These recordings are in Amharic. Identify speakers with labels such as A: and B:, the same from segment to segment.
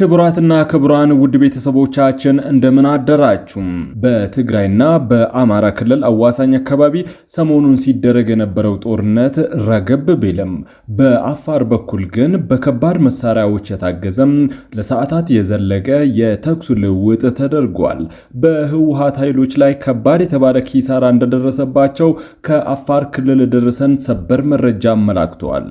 A: ክቡራትና ክቡራን ውድ ቤተሰቦቻችን እንደምን አደራችሁ። በትግራይና በአማራ ክልል አዋሳኝ አካባቢ ሰሞኑን ሲደረግ የነበረው ጦርነት ረገብ ቢልም በአፋር በኩል ግን በከባድ መሳሪያዎች የታገዘም ለሰዓታት የዘለቀ የተኩስ ልውውጥ ተደርጓል። በህወሓት ኃይሎች ላይ ከባድ የተባለ ኪሳራ እንደደረሰባቸው ከአፋር ክልል ደረሰን ሰበር መረጃ አመላክተዋል።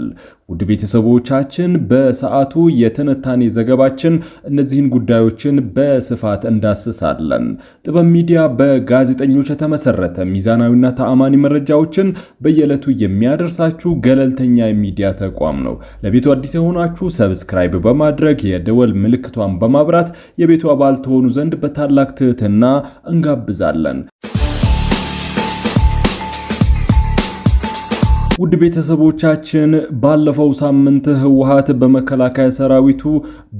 A: ውድ ቤተሰቦቻችን በሰዓቱ የትንታኔ ዘገባችን እነዚህን ጉዳዮችን በስፋት እንዳስሳለን። ጥበብ ሚዲያ በጋዜጠኞች የተመሰረተ ሚዛናዊና ተአማኒ መረጃዎችን በየዕለቱ የሚያደርሳችሁ ገለልተኛ የሚዲያ ተቋም ነው። ለቤቱ አዲስ የሆናችሁ ሰብስክራይብ በማድረግ የደወል ምልክቷን በማብራት የቤቱ አባል ትሆኑ ዘንድ በታላቅ ትህትና እንጋብዛለን። ውድ ቤተሰቦቻችን ባለፈው ሳምንት ህወሓት በመከላከያ ሰራዊቱ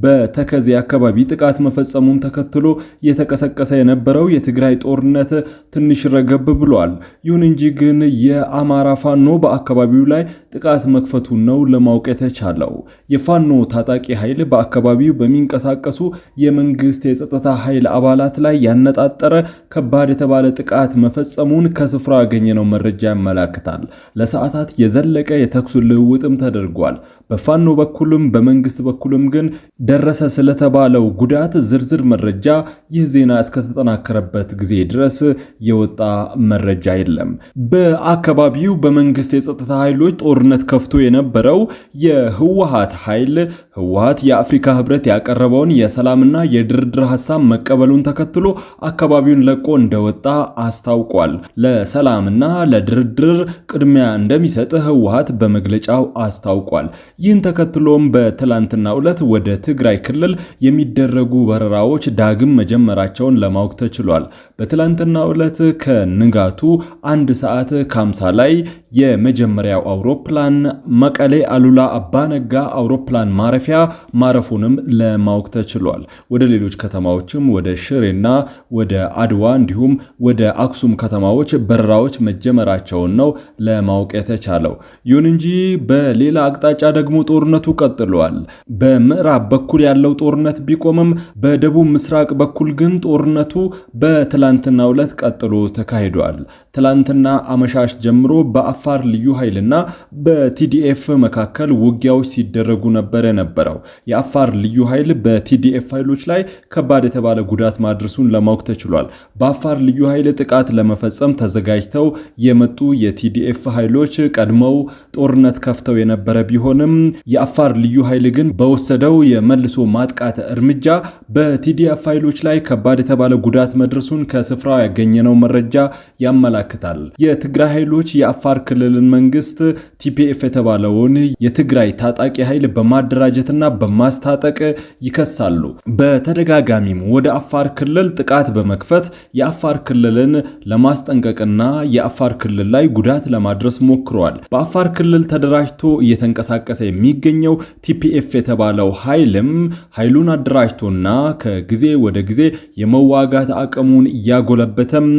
A: በተከዜ አካባቢ ጥቃት መፈጸሙን ተከትሎ የተቀሰቀሰ የነበረው የትግራይ ጦርነት ትንሽ ረገብ ብሏል። ይሁን እንጂ ግን የአማራ ፋኖ በአካባቢው ላይ ጥቃት መክፈቱን ነው ለማወቅ የተቻለው። የፋኖ ታጣቂ ኃይል በአካባቢው በሚንቀሳቀሱ የመንግስት የጸጥታ ኃይል አባላት ላይ ያነጣጠረ ከባድ የተባለ ጥቃት መፈጸሙን ከስፍራ ያገኘነው መረጃ ያመላክታል። ለሰዓታት የዘለቀ የተኩስ ልውውጥም ተደርጓል። በፋኖ በኩልም በመንግስት በኩልም ግን ደረሰ ስለተባለው ጉዳት ዝርዝር መረጃ ይህ ዜና እስከተጠናከረበት ጊዜ ድረስ የወጣ መረጃ የለም። በአካባቢው በመንግስት የጸጥታ ኃይሎች ጦርነት ከፍቶ የነበረው የህወሓት ኃይል ህወሓት የአፍሪካ ህብረት ያቀረበውን የሰላምና የድርድር ሐሳብ መቀበሉን ተከትሎ አካባቢውን ለቆ እንደወጣ አስታውቋል። ለሰላምና ለድርድር ቅድሚያ እንደሚሰጥ ህወሓት በመግለጫው አስታውቋል። ይህን ተከትሎም በትላንትናው ዕለት ወደ ትግራይ ክልል የሚደረጉ በረራዎች ዳግም መጀመራቸውን ለማወቅ ተችሏል። በትላንትናው ዕለት ከንጋቱ 1 ሰዓት ከ50 ላይ የመጀመሪያው አውሮፕላን መቀሌ አሉላ አባነጋ አውሮፕላን ማረፊያ ማረፉንም ለማወቅ ተችሏል። ወደ ሌሎች ከተማዎችም ወደ ሽሬና ወደ አድዋ እንዲሁም ወደ አክሱም ከተማዎች በረራዎች መጀመራቸውን ነው ለማወቅ የተቻለው። ይሁን እንጂ በሌላ አቅጣጫ ደግሞ ጦርነቱ ቀጥሏል። በምዕራብ በኩል ያለው ጦርነት ቢቆምም በደቡብ ምስራቅ በኩል ግን ጦርነቱ በትላንትናው ዕለት ቀጥሎ ተካሂዷል። ትላንትና አመሻሽ ጀምሮ በአፋር ልዩ ኃይልና በቲዲኤፍ መካከል ውጊያዎች ሲደረጉ ነበር የነበረው። የአፋር ልዩ ኃይል በቲዲኤፍ ኃይሎች ላይ ከባድ የተባለ ጉዳት ማድረሱን ለማወቅ ተችሏል። በአፋር ልዩ ኃይል ጥቃት ለመፈጸም ተዘጋጅተው የመጡ የቲዲኤፍ ኃይሎች ቀድመው ጦርነት ከፍተው የነበረ ቢሆንም የአፋር ልዩ ኃይል ግን በወሰደው የመልሶ ማጥቃት እርምጃ በቲዲኤፍ ኃይሎች ላይ ከባድ የተባለ ጉዳት መድረሱን ከስፍራው ያገኘነው መረጃ ያመላክታል። የትግራይ ኃይሎች የአፋር ክልልን መንግስት ቲፒኤፍ የተባለውን የትግራይ ታጣቂ ኃይል በማደራጀትና በማስታጠቅ ይከሳሉ። በተደጋጋሚም ወደ አፋር ክልል ጥቃት በመክፈት የአፋር ክልልን ለማስጠንቀቅና የአፋር ክልል ላይ ጉዳት ለማድረስ ሞክረዋል። በአፋር ክልል ተደራጅቶ እየተንቀሳቀሰ የሚገኘው ቲፒኤፍ የተባለው ኃይሉን አደራጅቶና ከጊዜ ወደ ጊዜ የመዋጋት አቅሙን እያጎለበተም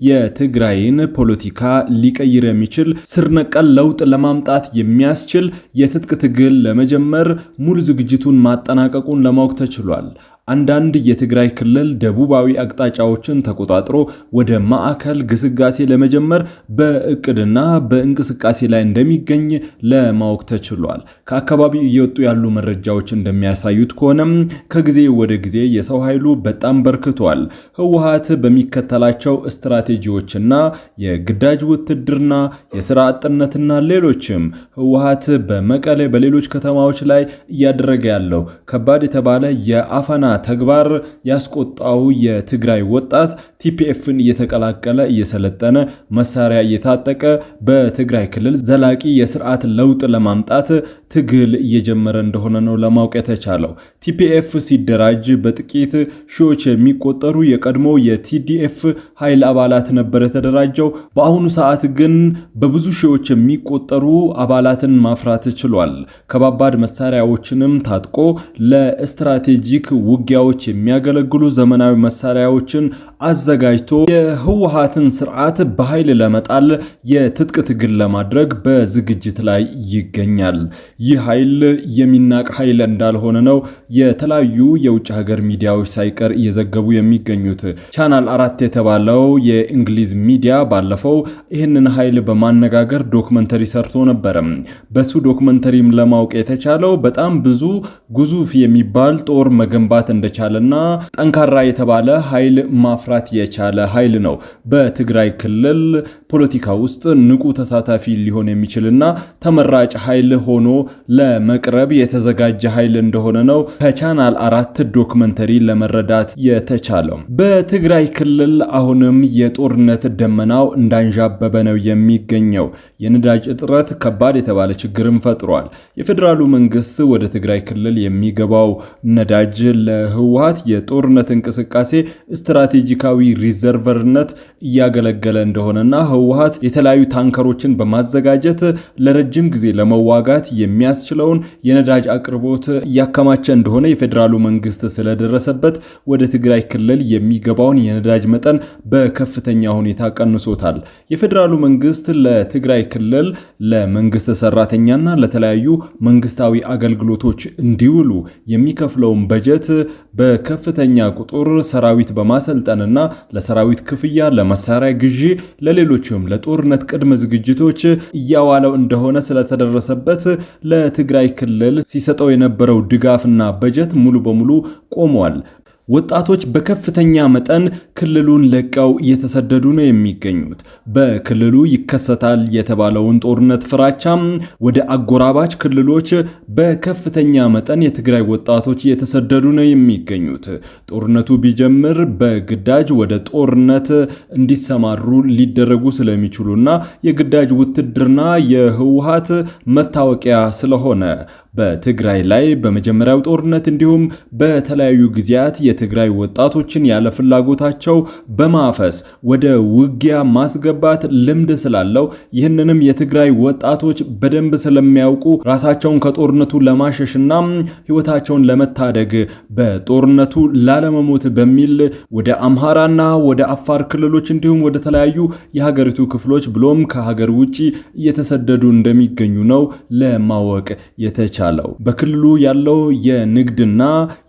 A: የትግራይን ፖለቲካ ሊቀይር የሚችል ስር ነቀል ለውጥ ለማምጣት የሚያስችል የትጥቅ ትግል ለመጀመር ሙሉ ዝግጅቱን ማጠናቀቁን ለማወቅ ተችሏል። አንዳንድ የትግራይ ክልል ደቡባዊ አቅጣጫዎችን ተቆጣጥሮ ወደ ማዕከል ግስጋሴ ለመጀመር በእቅድና በእንቅስቃሴ ላይ እንደሚገኝ ለማወቅ ተችሏል። ከአካባቢው እየወጡ ያሉ መረጃዎች እንደሚያሳዩት ከሆነም ከጊዜ ወደ ጊዜ የሰው ኃይሉ በጣም በርክቷል። ህወሓት በሚከተላቸው ስትራቴጂዎችና የግዳጅ ውትድርና፣ የሥራ አጥነትና ሌሎችም ህወሓት በመቀሌ በሌሎች ከተማዎች ላይ እያደረገ ያለው ከባድ የተባለ የአፈና ተግባር ያስቆጣው የትግራይ ወጣት ቲፒኤፍን እየተቀላቀለ እየሰለጠነ መሳሪያ እየታጠቀ በትግራይ ክልል ዘላቂ የስርዓት ለውጥ ለማምጣት ትግል እየጀመረ እንደሆነ ነው ለማወቅ የተቻለው። ቲፒኤፍ ሲደራጅ በጥቂት ሺዎች የሚቆጠሩ የቀድሞ የቲዲኤፍ ኃይል አባላት ነበር የተደራጀው። በአሁኑ ሰዓት ግን በብዙ ሺዎች የሚቆጠሩ አባላትን ማፍራት ችሏል። ከባባድ መሳሪያዎችንም ታጥቆ ለስትራቴጂክ ለውጊያዎች የሚያገለግሉ ዘመናዊ መሳሪያዎችን አዘጋጅቶ የህወሓትን ስርዓት በኃይል ለመጣል የትጥቅ ትግል ለማድረግ በዝግጅት ላይ ይገኛል። ይህ ኃይል የሚናቅ ኃይል እንዳልሆነ ነው የተለያዩ የውጭ ሀገር ሚዲያዎች ሳይቀር እየዘገቡ የሚገኙት። ቻናል 4 የተባለው የእንግሊዝ ሚዲያ ባለፈው ይህንን ኃይል በማነጋገር ዶክመንተሪ ሰርቶ ነበር። በሱ ዶክመንተሪም ለማወቅ የተቻለው በጣም ብዙ ግዙፍ የሚባል ጦር መገንባት እንደቻለና ጠንካራ የተባለ ኃይል ማፍራት የቻለ ኃይል ነው። በትግራይ ክልል ፖለቲካ ውስጥ ንቁ ተሳታፊ ሊሆን የሚችልና ተመራጭ ኃይል ሆኖ ለመቅረብ የተዘጋጀ ኃይል እንደሆነ ነው ከቻናል 4 ዶክመንተሪ ለመረዳት የተቻለው። በትግራይ ክልል አሁንም የጦርነት ደመናው እንዳንዣበበ ነው የሚገኘው። የነዳጅ እጥረት ከባድ የተባለ ችግርም ፈጥሯል። የፌዴራሉ መንግስት ወደ ትግራይ ክልል የሚገባው ነዳጅ ለህወሓት የጦርነት እንቅስቃሴ ስትራቴጂካዊ ሪዘርቨርነት እያገለገለ እንደሆነና ህወሓት የተለያዩ ታንከሮችን በማዘጋጀት ለረጅም ጊዜ ለመዋጋት የሚያስችለውን የነዳጅ አቅርቦት እያከማቸ እንደሆነ የፌዴራሉ መንግስት ስለደረሰበት ወደ ትግራይ ክልል የሚገባውን የነዳጅ መጠን በከፍተኛ ሁኔታ ቀንሶታል። የፌዴራሉ መንግስት ለትግራይ ክልል ለመንግስት ሰራተኛና ለተለያዩ መንግስታዊ አገልግሎቶች እንዲውሉ የሚከፍለውን በጀት በከፍተኛ ቁጥር ሰራዊት በማሰልጠንና ለሰራዊት ክፍያ፣ ለመሳሪያ ግዢ፣ ለሌሎችም ለጦርነት ቅድመ ዝግጅቶች እያዋለው እንደሆነ ስለተደረሰበት ለትግራይ ክልል ሲሰጠው የነበረው ድጋፍና በጀት ሙሉ በሙሉ ቆሟል። ወጣቶች በከፍተኛ መጠን ክልሉን ለቀው እየተሰደዱ ነው የሚገኙት። በክልሉ ይከሰታል የተባለውን ጦርነት ፍራቻም ወደ አጎራባች ክልሎች በከፍተኛ መጠን የትግራይ ወጣቶች እየተሰደዱ ነው የሚገኙት። ጦርነቱ ቢጀምር በግዳጅ ወደ ጦርነት እንዲሰማሩ ሊደረጉ ስለሚችሉና የግዳጅ ውትድርና የህወሓት መታወቂያ ስለሆነ በትግራይ ላይ በመጀመሪያው ጦርነት እንዲሁም በተለያዩ ጊዜያት የትግራይ ወጣቶችን ያለ ፍላጎታቸው በማፈስ ወደ ውጊያ ማስገባት ልምድ ስላለው ይህንንም የትግራይ ወጣቶች በደንብ ስለሚያውቁ ራሳቸውን ከጦርነቱ ለማሸሽና ህይወታቸውን ለመታደግ በጦርነቱ ላለመሞት በሚል ወደ አምሃራና ወደ አፋር ክልሎች እንዲሁም ወደ ተለያዩ የሀገሪቱ ክፍሎች ብሎም ከሀገር ውጪ እየተሰደዱ እንደሚገኙ ነው ለማወቅ የተቻለው። በክልሉ ያለው የንግድና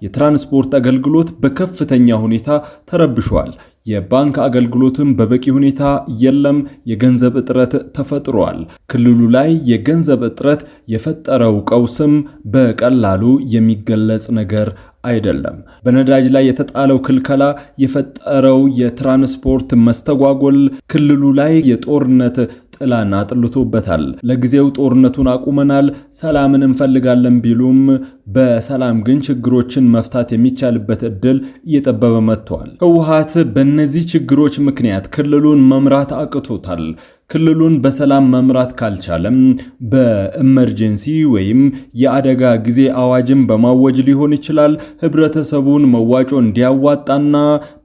A: የትራንስፖርት አገልግሎት በከፍተኛ ሁኔታ ተረብሿል። የባንክ አገልግሎትም በበቂ ሁኔታ የለም። የገንዘብ እጥረት ተፈጥሯል። ክልሉ ላይ የገንዘብ እጥረት የፈጠረው ቀውስም በቀላሉ የሚገለጽ ነገር አይደለም። በነዳጅ ላይ የተጣለው ክልከላ የፈጠረው የትራንስፖርት መስተጓጎል ክልሉ ላይ የጦርነት ጥላና ጥልቶበታል። ለጊዜው ጦርነቱን አቁመናል፣ ሰላምን እንፈልጋለን ቢሉም በሰላም ግን ችግሮችን መፍታት የሚቻልበት እድል እየጠበበ መጥቷል። ህወሓት በእነዚህ ችግሮች ምክንያት ክልሉን መምራት አቅቶታል። ክልሉን በሰላም መምራት ካልቻለም በኢመርጀንሲ ወይም የአደጋ ጊዜ አዋጅን በማወጅ ሊሆን ይችላል ህብረተሰቡን መዋጮ እንዲያዋጣና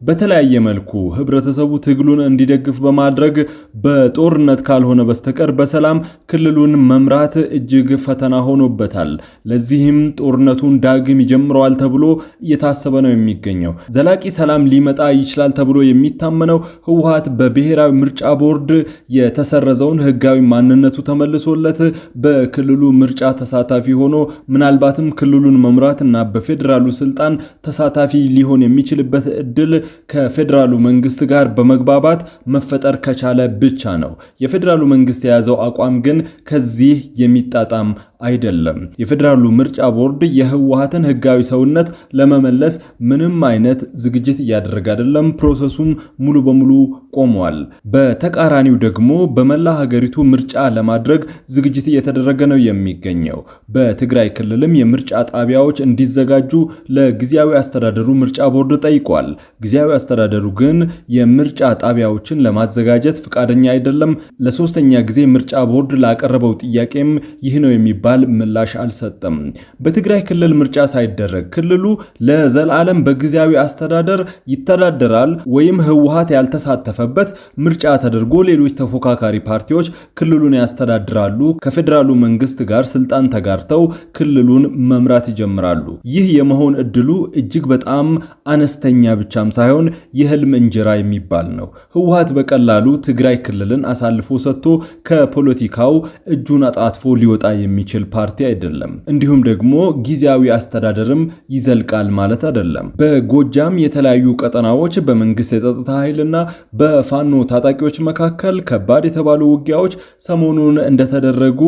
A: በተለያየ መልኩ ህብረተሰቡ ትግሉን እንዲደግፍ በማድረግ በጦርነት ካልሆነ በስተቀር በሰላም ክልሉን መምራት እጅግ ፈተና ሆኖበታል። ለዚህም ጦርነቱን ዳግም ይጀምረዋል ተብሎ እየታሰበ ነው የሚገኘው። ዘላቂ ሰላም ሊመጣ ይችላል ተብሎ የሚታመነው ህወሓት በብሔራዊ ምርጫ ቦርድ የተሰረዘውን ህጋዊ ማንነቱ ተመልሶለት በክልሉ ምርጫ ተሳታፊ ሆኖ ምናልባትም ክልሉን መምራትና በፌዴራሉ ስልጣን ተሳታፊ ሊሆን የሚችልበት እድል ከፌዴራሉ መንግስት ጋር በመግባባት መፈጠር ከቻለ ብቻ ነው። የፌዴራሉ መንግስት የያዘው አቋም ግን ከዚህ የሚጣጣም አይደለም። የፌዴራሉ ምርጫ ቦርድ የህወሓትን ህጋዊ ሰውነት ለመመለስ ምንም አይነት ዝግጅት እያደረገ አይደለም። ፕሮሰሱም ሙሉ በሙሉ ቆሟል። በተቃራኒው ደግሞ በመላ ሀገሪቱ ምርጫ ለማድረግ ዝግጅት እየተደረገ ነው የሚገኘው። በትግራይ ክልልም የምርጫ ጣቢያዎች እንዲዘጋጁ ለጊዜያዊ አስተዳደሩ ምርጫ ቦርድ ጠይቋል። ጊዜያዊ አስተዳደሩ ግን የምርጫ ጣቢያዎችን ለማዘጋጀት ፈቃደኛ አይደለም። ለሶስተኛ ጊዜ ምርጫ ቦርድ ላቀረበው ጥያቄም ይህ ነው የሚባል የሚባል ምላሽ አልሰጠም። በትግራይ ክልል ምርጫ ሳይደረግ ክልሉ ለዘላለም በጊዜያዊ አስተዳደር ይተዳደራል ወይም ህወሓት ያልተሳተፈበት ምርጫ ተደርጎ ሌሎች ተፎካካሪ ፓርቲዎች ክልሉን ያስተዳድራሉ፣ ከፌዴራሉ መንግስት ጋር ስልጣን ተጋርተው ክልሉን መምራት ይጀምራሉ። ይህ የመሆን እድሉ እጅግ በጣም አነስተኛ ብቻም ሳይሆን የህልም እንጀራ የሚባል ነው። ህወሓት በቀላሉ ትግራይ ክልልን አሳልፎ ሰጥቶ ከፖለቲካው እጁን አጣጥፎ ሊወጣ የሚችል ፓርቲ አይደለም። እንዲሁም ደግሞ ጊዜያዊ አስተዳደርም ይዘልቃል ማለት አይደለም። በጎጃም የተለያዩ ቀጠናዎች በመንግስት የጸጥታ ኃይልና በፋኖ ታጣቂዎች መካከል ከባድ የተባሉ ውጊያዎች ሰሞኑን እንደተደረጉ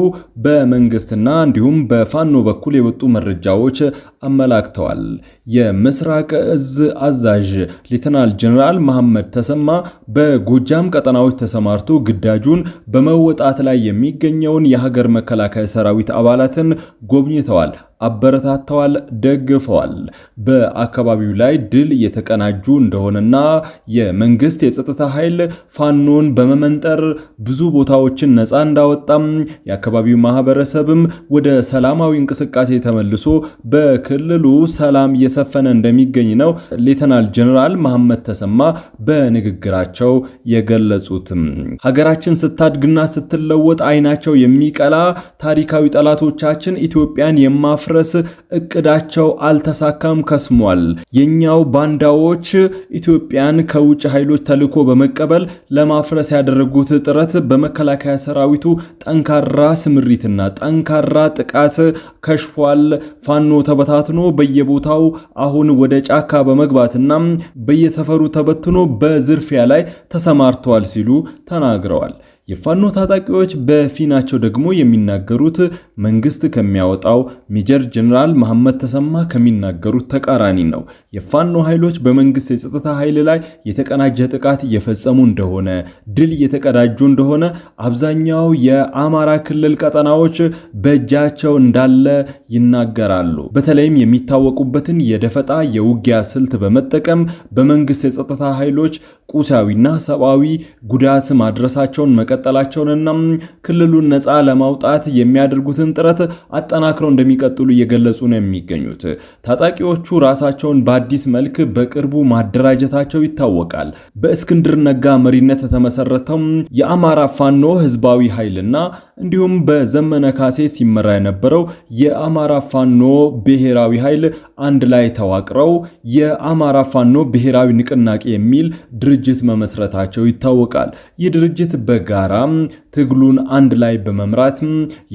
A: በመንግስትና እንዲሁም በፋኖ በኩል የወጡ መረጃዎች አመላክተዋል። የምስራቅ እዝ አዛዥ ሌተናል ጀነራል መሐመድ ተሰማ በጎጃም ቀጠናዎች ተሰማርቶ ግዳጁን በመወጣት ላይ የሚገኘውን የሀገር መከላከያ ሰራዊት አባላትን ጎብኝተዋል፣ አበረታተዋል፣ ደግፈዋል። በአካባቢው ላይ ድል እየተቀናጁ እንደሆነና የመንግስት የጸጥታ ኃይል ፋኖን በመመንጠር ብዙ ቦታዎችን ነፃ እንዳወጣም የአካባቢው ማህበረሰብም ወደ ሰላማዊ እንቅስቃሴ ተመልሶ በክልሉ ሰላም እየሰፈነ እንደሚገኝ ነው ሌተናል ጀነራል መሐመድ ተሰማ በንግግራቸው የገለጹት። ሀገራችን ስታድግና ስትለወጥ አይናቸው የሚቀላ ታሪካዊ ጠላቶቻችን ኢትዮጵያን የማፍረስ እቅዳቸው አልተሳካም፣ ከስሟል። የኛው ባንዳዎች ኢትዮጵያን ከውጭ ኃይሎች ተልዕኮ በመቀበል ለማፍረስ ያደረጉት ጥረት በመከላከያ ሰራዊቱ ጠንካራ ስምሪትና ጠንካራ ጥቃት ከሽፏል። ፋኖ ተበታትኖ በየቦታው አሁን ወደ ጫካ በመግባትና በየሰፈሩ ተበትኖ በዝርፊያ ላይ ተሰማርተዋል ሲሉ ተናግረዋል። የፋኖ ታጣቂዎች በፊናቸው ደግሞ የሚናገሩት መንግስት ከሚያወጣው ሜጀር ጀነራል መሐመድ ተሰማ ከሚናገሩት ተቃራኒ ነው። የፋኖ ኃይሎች በመንግስት የጸጥታ ኃይል ላይ የተቀናጀ ጥቃት እየፈጸሙ እንደሆነ፣ ድል እየተቀዳጁ እንደሆነ አብዛኛው የአማራ ክልል ቀጠናዎች በእጃቸው እንዳለ ይናገራሉ። በተለይም የሚታወቁበትን የደፈጣ የውጊያ ስልት በመጠቀም በመንግስት የጸጥታ ኃይሎች ቁሳዊና ሰብአዊ ጉዳት ማድረሳቸውን መቀጠላቸውንና ክልሉን ነፃ ለማውጣት የሚያደርጉትን ጥረት አጠናክረው እንደሚቀጥሉ እየገለጹ ነው የሚገኙት። ታጣቂዎቹ ራሳቸውን በአዲስ መልክ በቅርቡ ማደራጀታቸው ይታወቃል። በእስክንድር ነጋ መሪነት የተመሰረተው የአማራ ፋኖ ህዝባዊ ኃይልና እንዲሁም በዘመነ ካሴ ሲመራ የነበረው የአማራ ፋኖ ብሔራዊ ኃይል አንድ ላይ ተዋቅረው የአማራ ፋኖ ብሔራዊ ንቅናቄ የሚል ድርጅት መመስረታቸው ይታወቃል። ይህ ድርጅት በጋራ ትግሉን አንድ ላይ በመምራት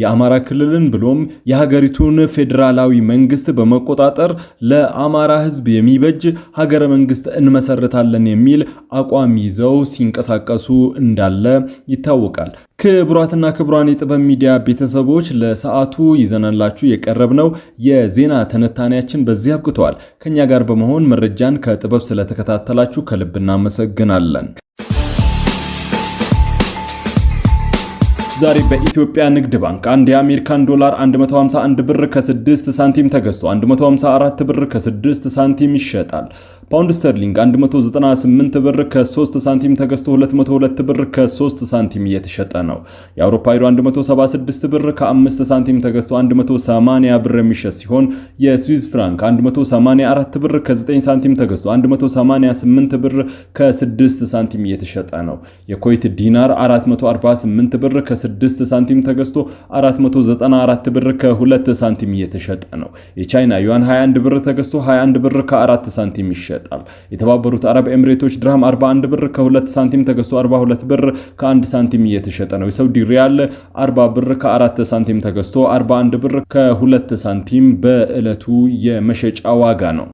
A: የአማራ ክልልን ብሎም የሀገሪቱን ፌዴራላዊ መንግስት በመቆጣጠር ለአማራ ህዝብ የሚበጅ ሀገረ መንግስት እንመሰርታለን የሚል አቋም ይዘው ሲንቀሳቀሱ እንዳለ ይታወቃል። ክቡራትና ክቡራን የጥበብ ሚዲያ ቤተሰቦች ለሰዓቱ ይዘናላችሁ የቀረብነው የዜና ትንታኔያችን በዚህ አብቅቷል። ከኛ ጋር በመሆን መረጃን ከጥበብ ስለተከታተላችሁ ከልብ እናመሰግናለን። ዛሬ በኢትዮጵያ ንግድ ባንክ አንድ የአሜሪካን ዶላር 151 ብር ከ6 ሳንቲም ተገዝቶ 154 ብር ከ6 ሳንቲም ይሸጣል። ፓውንድ ስተርሊንግ 198 ብር ከ3 ሳንቲም ተገዝቶ 202 ብር ከ3 ሳንቲም እየተሸጠ ነው። የአውሮፓ ዩሮ 176 ብር ከ5 ሳንቲም ተገዝቶ 180 ብር የሚሸጥ ሲሆን የስዊዝ ፍራንክ 184 ብር ከ9 ሳንቲም ተገዝቶ 188 ብር ከ6 ሳንቲም እየተሸጠ ነው። የኩዌት ዲናር 448 ብር ከ6 ሳንቲም ተገዝቶ 494 ብር ከ2 ሳንቲም እየተሸጠ ነው። የቻይና ዩዋን 21 ብር ተገዝቶ 21 ብር ከ4 ሳንቲም ይሸጣል። የተባበሩት አረብ ኤሚሬቶች ድርሃም 41 ብር ከ2 ሳንቲም ተገዝቶ 42 ብር ከ1 ሳንቲም እየተሸጠ ነው። የሳውዲ ሪያል 40 ብር ከ4 ሳንቲም ተገዝቶ 41 ብር ከ2 ሳንቲም በዕለቱ የመሸጫ ዋጋ ነው።